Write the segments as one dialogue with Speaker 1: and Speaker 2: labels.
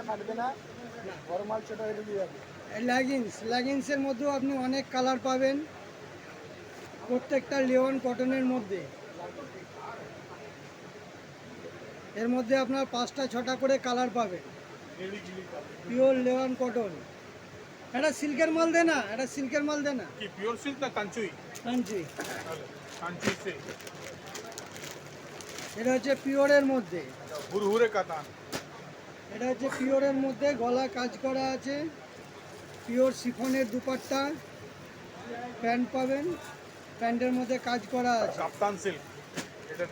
Speaker 1: খাটবে না, নরমাল ছোটো হয়ে দিয়ে যাবে।
Speaker 2: লেগিংসের মধ্যেও আপনি অনেক কালার পাবেন, প্রত্যেকটা লিওন কটনের মধ্যে। এর মধ্যে আপনার 5টা 6টা করে কালার পাবেন, পিওর লিওন কটন। এটা সিল্কের মাল দে না, এটা সিল্কের মাল দে না।
Speaker 3: কি পিওর সিল্ক না কাঞ্চুই?
Speaker 2: কাঞ্চি।
Speaker 3: কাঞ্চি সিল্ক,
Speaker 2: এটা হচ্ছে পিওরের মধ্যে।
Speaker 3: হুরহুরে কাতান।
Speaker 2: এটা হচ্ছে পিওরের মধ্যে, গলা কাজ করা আছে, পিওর শিফনের দুপাট্টা, প্যান্ট পাবেন, প্যান্টের মধ্যে কাজ করা আছে।
Speaker 3: কাপ্তান সিল্ক, এটা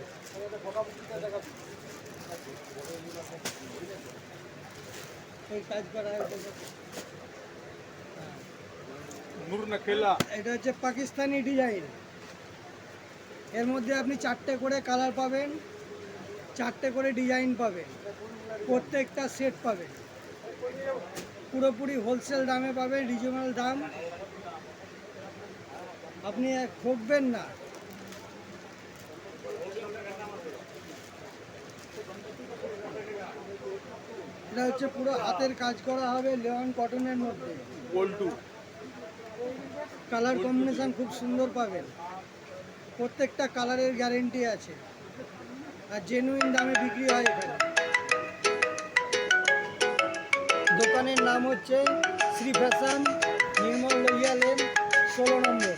Speaker 2: এই কাজ করা আছে।
Speaker 3: নূর নকেলা।
Speaker 2: এটা হচ্ছে পাকিস্তানি ডিজাইন। এর মধ্যে আপনি 4টে করে কালার পাবেন, 4টে করে ডিজাইন পাবেন, প্রত্যেকটা সেট পাবেন। পুরোপুরি হোলসেল দামে পাবেন, রিজনেবল দাম, আপনি ঠকবেন না। এটা হচ্ছে পুরো হাতের কাজ করা হবে লিওন কটনের মধ্যে।
Speaker 3: গোল্টু
Speaker 2: কালার কম্বিনেশন খুব সুন্দর পাবেন, প্রত্যেকটা কালারের গ্যারেন্টি আছে, আর জেনুইন দামে বিক্রি হয় এখানে। দোকানের নাম হচ্ছে শ্রী ফ্যাশন, নির্মল লইয়া লেন, 16 নম্বর।